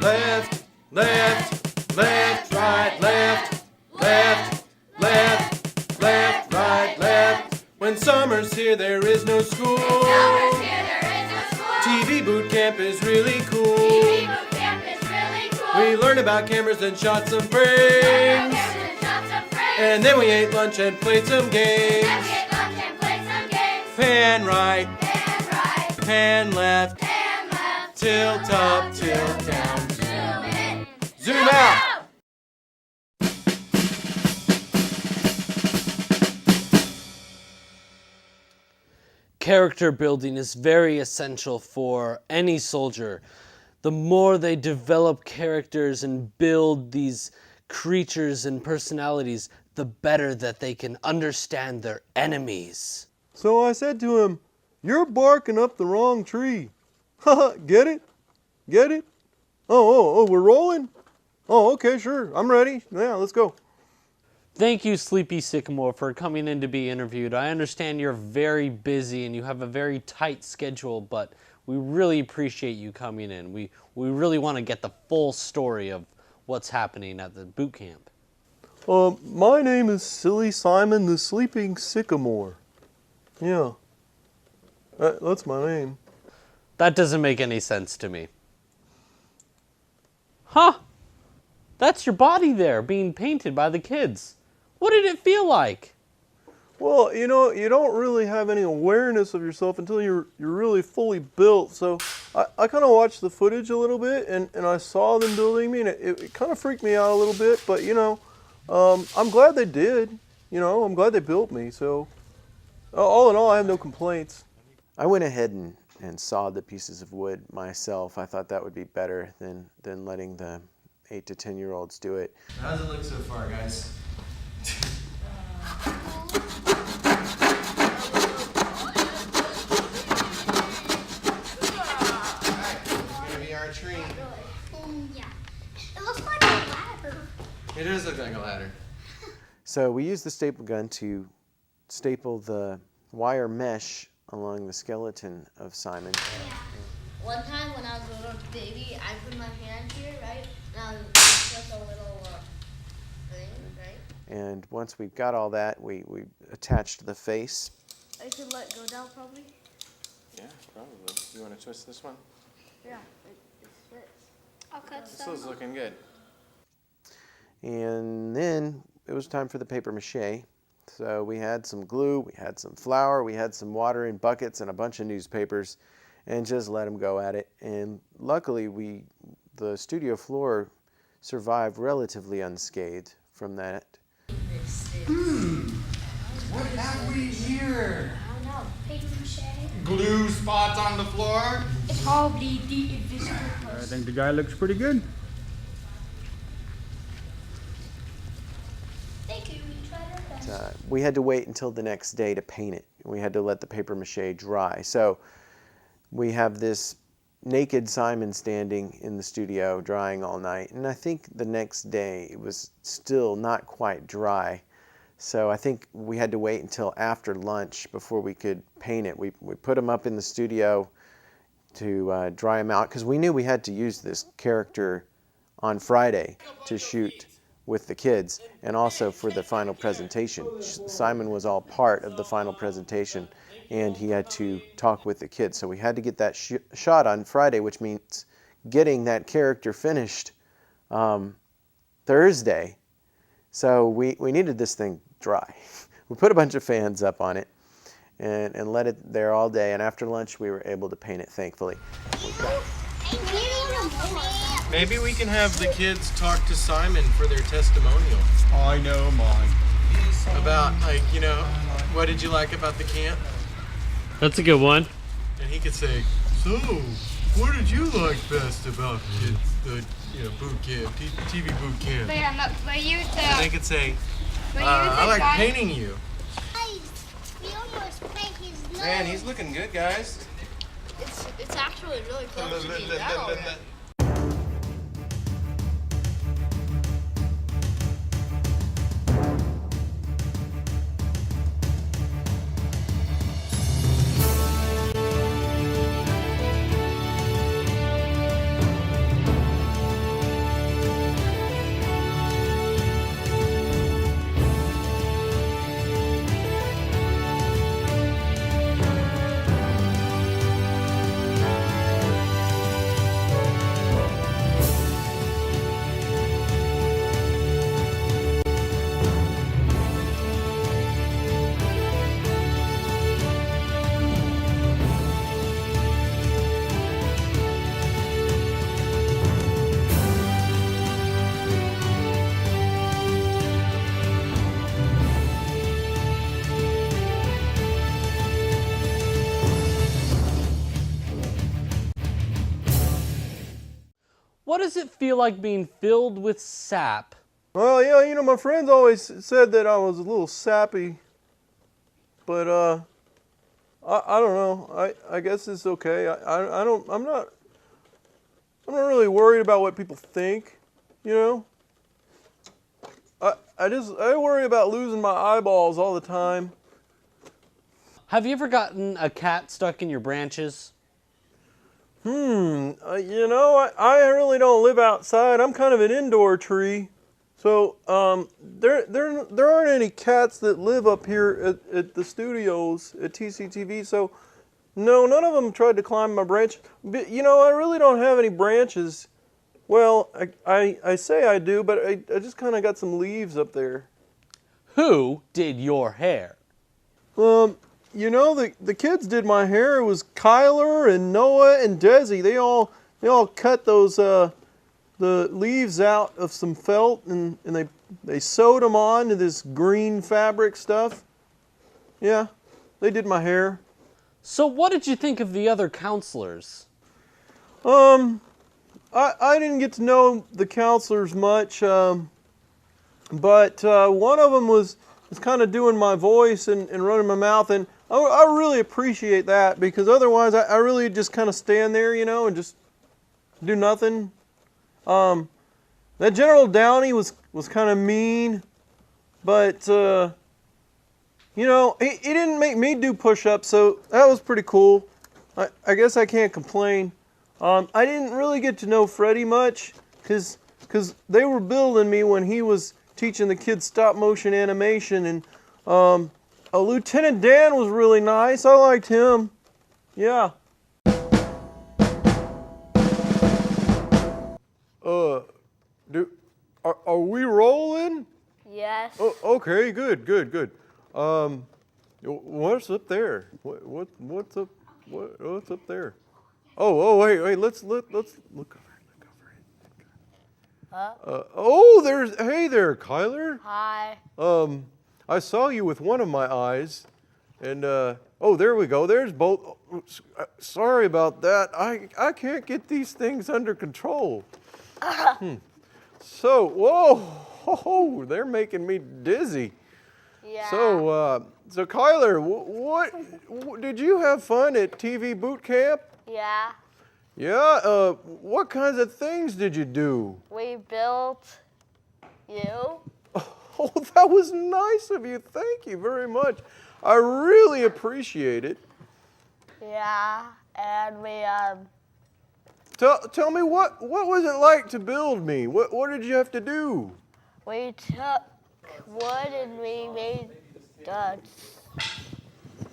left, left, left, right, left, left, left, left, right, left. When summer's here, there is no school. TV boot camp is really cool. We learn about cameras and shot some frames. And then we ate lunch and played some games. Pan right, pan left, tilt up, tilt down, zoom out. Character building is very essential for any soldier. The more they develop characters and build these creatures and personalities, the better that they can understand their enemies. So I said to him, "You're barking up the wrong tree." Haha, get it? Get it? Oh, we're rolling? Oh, okay, sure, I'm ready. Yeah, let's go. Thank you, Sleepy Sycamore, for coming in to be interviewed. I understand you're very busy and you have a very tight schedule, but we really appreciate you coming in. We really want to get the full story of what's happening at the boot camp. My name is Silly Simon the Sleeping Sycamore. Yeah, that's my name. That doesn't make any sense to me. Huh? That's your body there being painted by the kids. What did it feel like? Well, you know, you don't really have any awareness of yourself until you're really fully built. So I kind of watched the footage a little bit, and I saw them building me, and it kind of freaked me out a little bit. But, you know, I'm glad they did. You know, I'm glad they built me. So all in all, I have no complaints. I went ahead and sawed the pieces of wood myself. I thought that would be better than letting the 8 to 10-year-olds do it. How does it look so far, guys? Yeah. It looks like a ladder. It does look like a ladder. So we used the staple gun to staple the wire mesh along the skeleton of Simon. Yeah. One time when I was a little baby, I put my hand here, right? And I was just a little thing, right? And once we got all that, we attached the face. I should let go down probably. Yeah, probably. You want to twist this one? Yeah, it fits. I'll cut This is looking good. And then it was time for the paper mache. So we had some glue, we had some flour, we had some water in buckets and a bunch of newspapers, and just let them go at it. And luckily, the studio floor survived relatively unscathed from that. What have we here? I don't know. Paper mache. Glue spots on the floor? It's probably the invisible I person. think the guy looks pretty good. Thank you. We tried our best. We had to wait until the next day to paint it. We had to let the paper mache dry. So we have this naked Simon standing in the studio drying all night. And I think the next day it was still not quite dry. So I think we had to wait until after lunch before we could paint it. We put him up in the studio to dry him out because we knew we had to use this character on Friday to shoot with the kids and also for the final presentation. Simon was all part of the final presentation and he had to talk with the kids. So we had to get that shot on Friday, which means getting that character finished Thursday. So we needed this thing dry. We put a bunch of fans up on it and let it there all day, and after lunch we were able to paint it, thankfully. Maybe we can have the kids talk to Simon for their testimonial I know mine. about, like, you know, what did you like about the camp? That's a good one. And he could say, "So, what did you like best about the boot camp, TV boot camp?" And they could say, "I like painting you." We almost paint his nose. Man, he's looking good, guys. It's actually really close to being yellow. What does it feel like being filled with sap? Well, yeah, you know, my friends always said that I was a little sappy, but I don't know. I guess it's okay. I'm not really worried about what people think, you know. I worry about losing my eyeballs all the time. Have you ever gotten a cat stuck in your branches? You know, I really don't live outside. I'm kind of an indoor tree. So, there aren't any cats that live up here at the studios at TCTV. So, no, none of them tried to climb my branch. But, you know, I really don't have any branches. Well, I say I do, but I just kind of got some leaves up there. Who did your hair? You know, the kids did my hair. It was Kyler and Noah and Desi. They all cut those the leaves out of some felt and they sewed them on to this green fabric stuff. Yeah, they did my hair. So what did you think of the other counselors? I didn't get to know the counselors much, but one of them was kind of doing my voice and running my mouth, and I really appreciate that, because otherwise I really just kind of stand there, you know, and just do nothing. That General Downey was kind of mean, but you know, he didn't make me do push-ups, so that was pretty cool. I guess I can't complain. I didn't really get to know Freddie much, because they were building me when he was teaching the kids stop-motion animation, and Lieutenant Dan was really nice. I liked him. Yeah. Are we rolling? Yes. Oh, okay, good. What's up there? What's up there? Wait. Let's look over it. Hey there, Kyler. Hi. I saw you with one of my eyes, and there we go. There's both. Sorry about that. I can't get these things under control. So, whoa, they're making me dizzy. Yeah. So Kyler, what did you have fun at TV boot camp? Yeah. Yeah. What kinds of things did you do? We built you. Oh, that was nice of you. Thank you very much. I really appreciate it. Yeah. And we Tell me what was it like to build me? What did you have to do? we took wood and we made the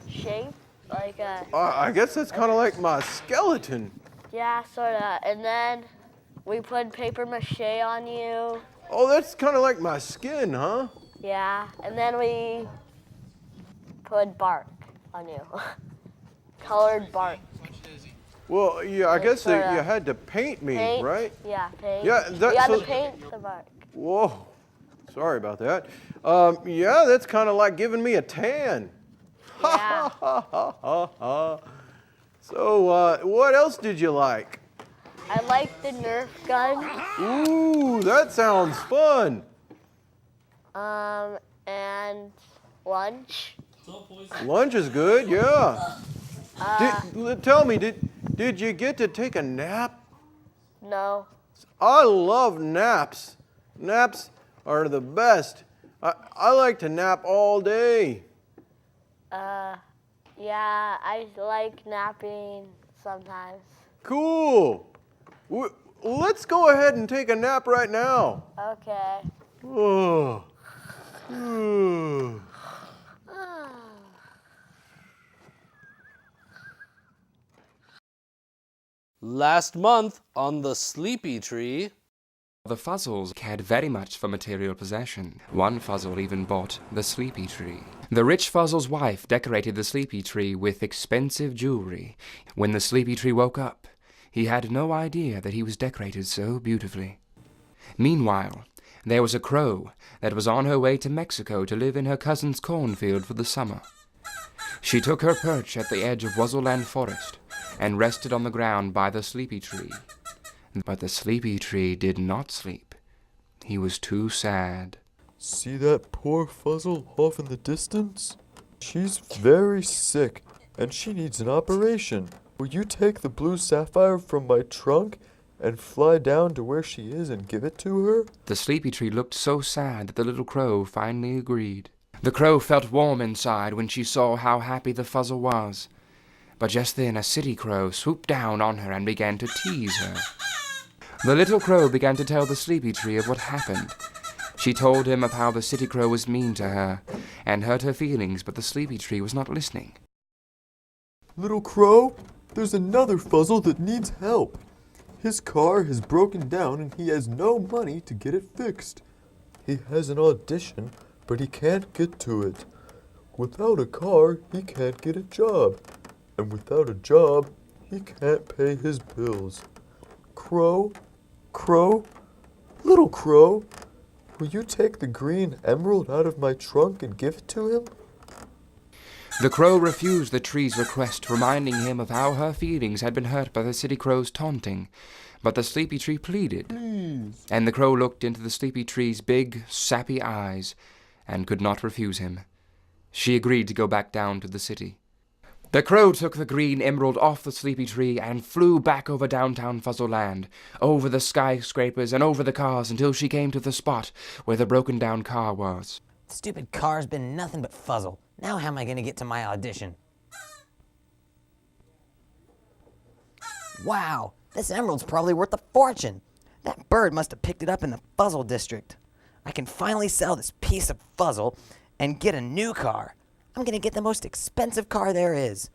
shape like a. I guess that's kind of like my skeleton. Yeah, sorta. And then we put paper mache on you. Oh, that's kind of like my skin, huh? Yeah. And then we put bark on you. Colored bark. Well, yeah, I guess sorta. you had to paint me, Paint. right? Yeah, paint. Yeah, we had so- to paint the bark. Whoa, sorry about that. Yeah, that's kind of like giving me a tan. Yeah. So, what else did you like? I like the Nerf gun. Ooh, that sounds fun. And lunch. Lunch is good, yeah. Tell me, did you get to take a nap? No. I love naps. Naps are the best. I like to nap all day. Yeah, I like napping sometimes. Cool. Let's go ahead and take a nap right now. Okay. Oh. Last month on the Sleepy Tree. The Fuzzles cared very much for material possession. One Fuzzle even bought the Sleepy Tree. The rich Fuzzle's wife decorated the Sleepy Tree with expensive jewelry. When the Sleepy Tree woke up, he had no idea that he was decorated so beautifully. Meanwhile, there was a crow that was on her way to Mexico to live in her cousin's cornfield for the summer. She took her perch at the edge of Wuzzleland Forest and rested on the ground by the Sleepy Tree. But the sleepy tree did not sleep. He was too sad. See that poor Fuzzle off in the distance? She's very sick, and she needs an operation. Will you take the blue sapphire from my trunk and fly down to where she is and give it to her? The sleepy tree looked so sad that the little crow finally agreed. The crow felt warm inside when she saw how happy the Fuzzle was. But just then a city crow swooped down on her and began to tease her. The little crow began to tell the sleepy tree of what happened. She told him of how the city crow was mean to her and hurt her feelings, but the sleepy tree was not listening. Little crow, there's another Fuzzle that needs help. His car has broken down and he has no money to get it fixed. He has an audition, but he can't get to it. Without a car, he can't get a job. And without a job, he can't pay his bills. Crow, little crow, will you take the green emerald out of my trunk and give it to him? The crow refused the tree's request, reminding him of how her feelings had been hurt by the city crow's taunting. But the sleepy tree pleaded. Please. And the crow looked into the sleepy tree's big, sappy eyes and could not refuse him. She agreed to go back down to the city. The crow took the green emerald off the sleepy tree and flew back over downtown Fuzzle Land, over the skyscrapers and over the cars until she came to the spot where the broken down car was. Stupid car's been nothing but fuzzle. Now how am I going to get to my audition? Wow, this emerald's probably worth a fortune. That bird must have picked it up in the Fuzzle district. I can finally sell this piece of fuzzle and get a new car. I'm going to get the most expensive car there is.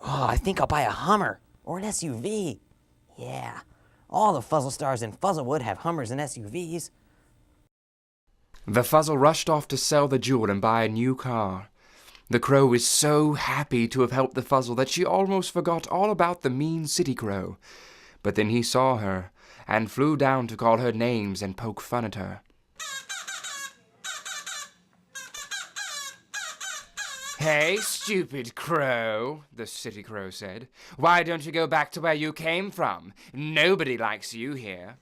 Oh, I think I'll buy a Hummer or an SUV. Yeah, all the Fuzzle stars in Fuzzlewood have Hummers and SUVs. The Fuzzle rushed off to sell the jewel and buy a new car. The crow was so happy to have helped the Fuzzle that she almost forgot all about the mean city crow. But then he saw her and flew down to call her names and poke fun at her. "Hey, stupid crow," the city crow said. "Why don't you go back to where you came from? Nobody likes you here."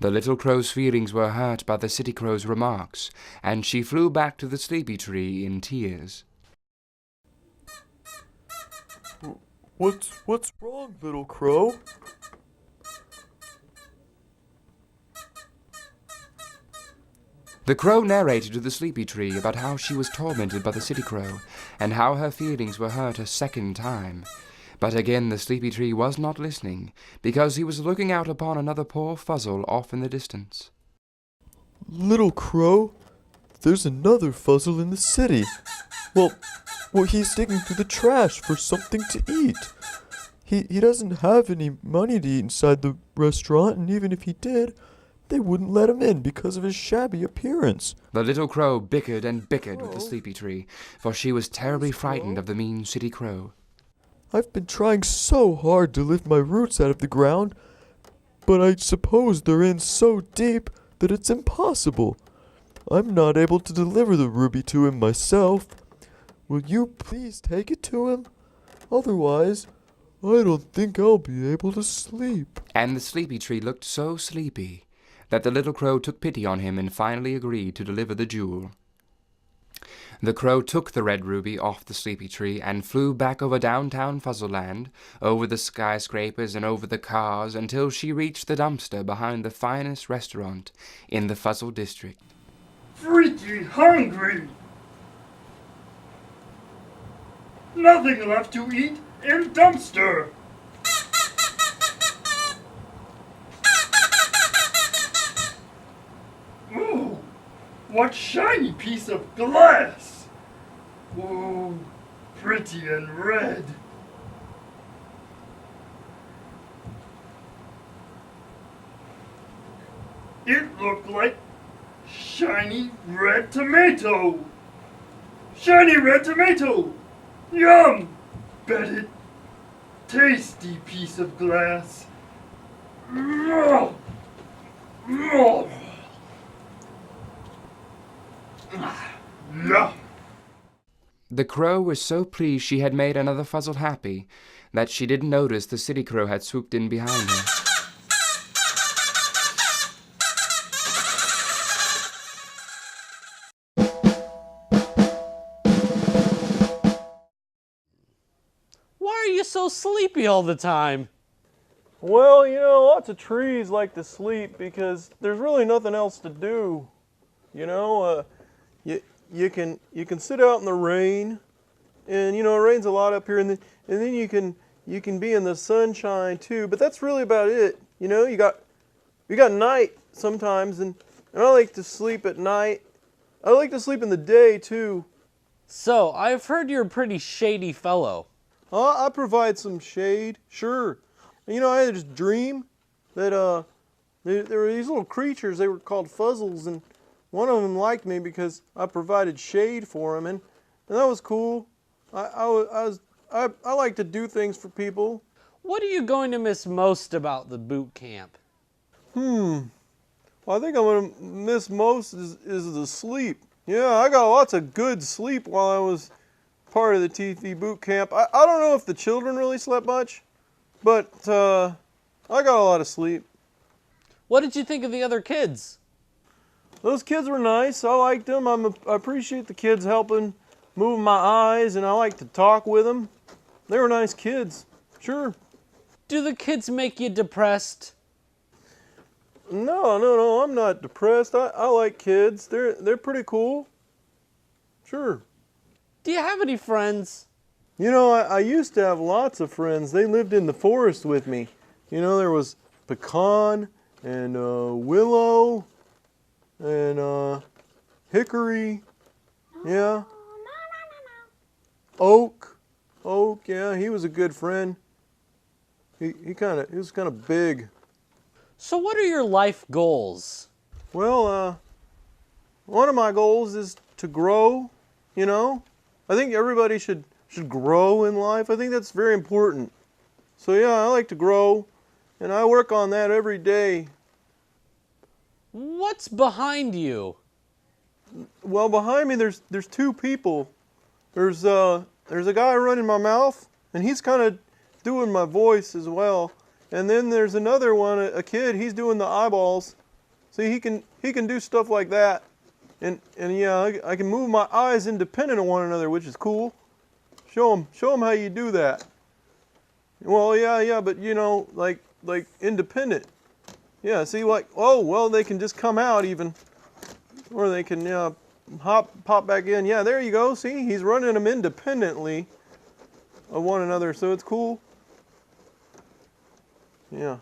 The little crow's feelings were hurt by the city crow's remarks, and she flew back to the sleepy tree in tears. What's wrong, little crow? The crow narrated to the sleepy tree about how she was tormented by the city crow, and how her feelings were hurt a second time. But again the sleepy tree was not listening, because he was looking out upon another poor Fuzzle off in the distance. Little crow, there's another Fuzzle in the city. Well, he's digging through the trash for something to eat. He doesn't have any money to eat inside the restaurant, and even if he did, they wouldn't let him in because of his shabby appearance. The little crow bickered and bickered with the sleepy tree, for she was terribly frightened of the mean city crow. I've been trying so hard to lift my roots out of the ground, but I suppose they're in so deep that it's impossible. I'm not able to deliver the ruby to him myself. Will you please take it to him? Otherwise, I don't think I'll be able to sleep. And the sleepy tree looked so sleepy that the little crow took pity on him and finally agreed to deliver the jewel. The crow took the red ruby off the sleepy tree and flew back over downtown Fuzzle Land, over the skyscrapers and over the cars until she reached the dumpster behind the finest restaurant in the Fuzzle district. Freaking hungry! Nothing left to eat in dumpster! Ooh, what shiny piece of glass! Ooh, pretty and red. It looked like shiny red tomato! Shiny red tomato! Yum! Bet it. Tasty piece of glass. Yum! The crow was so pleased she had made another Fuzzle happy that she didn't notice the city crow had swooped in behind her. Why are you so sleepy all the time? Well, you know, lots of trees like to sleep because there's really nothing else to do. You know, you can sit out in the rain, and you know it rains a lot up here, and then you can be in the sunshine too. But that's really about it. You know, you got night sometimes, and I like to sleep at night. I like to sleep in the day too. So, I've heard you're a pretty shady fellow. I provide some shade, sure. And, you know, I had this dream that there were these little creatures. They were called fuzzles, and one of them liked me because I provided shade for him, and that was cool. I like to do things for people. What are you going to miss most about the boot camp? Well, I think I'm gonna miss most is the sleep. Yeah, I got lots of good sleep while I was part of the TV boot camp. I don't know if the children really slept much, but I got a lot of sleep. What did you think of the other kids? Those kids were nice. I liked them. I appreciate the kids helping move my eyes, and I like to talk with them. They were nice kids, sure. Do the kids make you depressed? No, I'm not depressed. I like kids. They're pretty cool. Sure. Do you have any friends? You know, I used to have lots of friends. They lived in the forest with me. You know, there was Pecan and Willow and Hickory. Yeah. Oak, yeah, he was a good friend. He was kind of big. So what are your life goals? Well, one of my goals is to grow, you know. I think everybody should grow in life. I think that's very important. So yeah, I like to grow, and I work on that every day. What's behind you? Well, behind me there's two people. There's a guy running my mouth, and he's kind of doing my voice as well. And then there's another one, a kid. He's doing the eyeballs. See, he can do stuff like that. And yeah, I can move my eyes independent of one another, which is cool. Show them how you do that. Well, yeah, but you know, like independent. Yeah, see, like, oh, well, they can just come out even, or they can pop back in. Yeah, there you go. See, he's running them independently of one another, so it's cool. Yeah,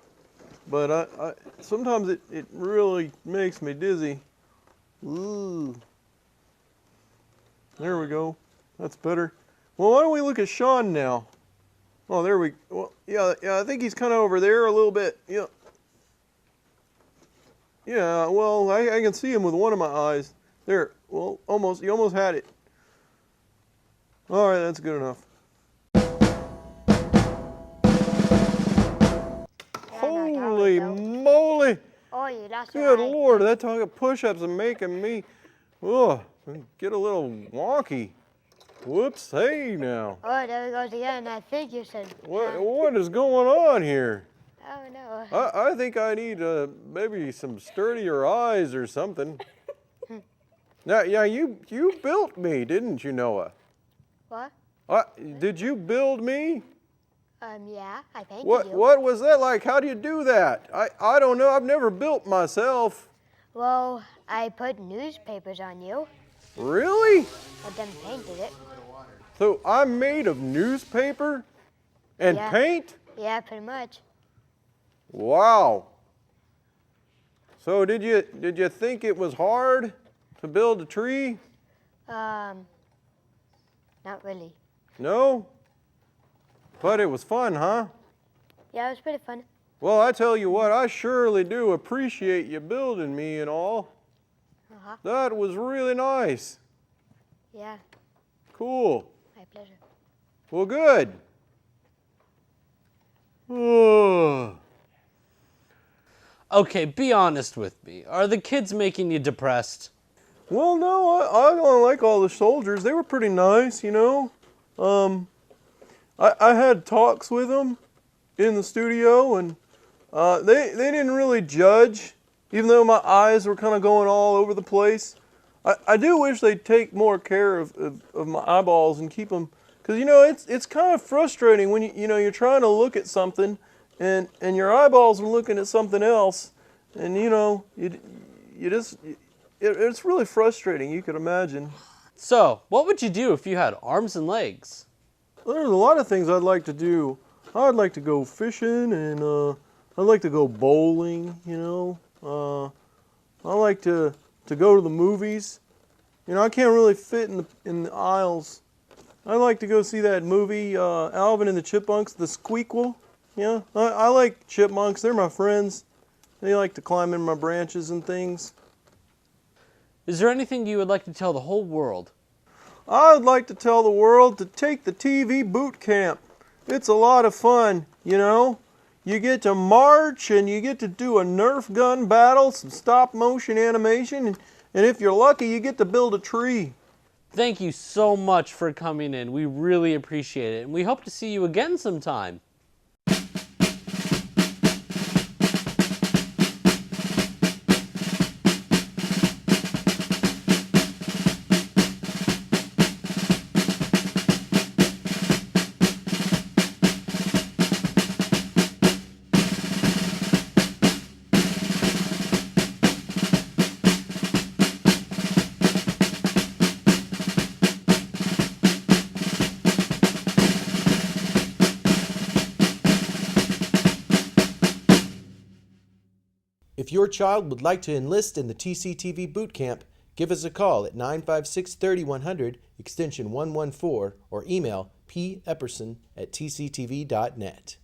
but I sometimes it really makes me dizzy. Ooh. There we go. That's better. Well, why don't we look at Sean now? Oh, there we. Well, yeah. I think he's kind of over there a little bit. Yeah. Yeah. Well, I can see him with one of my eyes. There. Well, almost. You almost had it. All right, that's good enough. Holy moly! Oh, you lost Good Lord, that talk of push-ups are making me, get a little wonky. Whoops! Hey now. Oh, there he goes again. I think you said. What is going on here? Oh no. I think I need maybe some sturdier eyes or something. Now, yeah, you built me, didn't you, Noah? What? Did you build me? Yeah, I painted you. What was that like? How do you do that? I don't know. I've never built myself. Well, I put newspapers on you, Really? but then painted it. So I'm made of newspaper and Yeah. paint? Yeah, pretty much. Wow. So did you think it was hard to build a tree? Not really. No? But it was fun, huh? Yeah, it was pretty fun. Well, I tell you what, I surely do appreciate you building me and all. Uh-huh. That was really nice. Yeah, Cool. my pleasure. Well, good. Oh. Okay, be honest with me. Are the kids making you depressed? Well, no, I don't like all the soldiers. They were pretty nice, you know. I had talks with them in the studio, and they didn't really judge, even though my eyes were kind of going all over the place. I do wish they'd take more care of my eyeballs and keep them, because, you know, it's kind of frustrating when you're trying to look at something, and your eyeballs are looking at something else, and, you know, it's really frustrating, you could imagine. So, what would you do if you had arms and legs? There's a lot of things I'd like to do. I'd like to go fishing, and I'd like to go bowling, you know. I like to go to the movies. You know, I can't really fit in the aisles. I'd like to go see that movie, Alvin and the Chipmunks, The Squeakquel. Yeah, I like chipmunks. They're my friends. They like to climb in my branches and things. Is there anything you would like to tell the whole world? I would like to tell the world to take the TV boot camp. It's a lot of fun, you know. You get to march, and you get to do a Nerf gun battle, some stop motion animation, and if you're lucky, you get to build a tree. Thank you so much for coming in. We really appreciate it, and we hope to see you again sometime. If your child would like to enlist in the TCTV boot camp, give us a call at 956-3100, extension 114, or email p.epperson@tctv.net.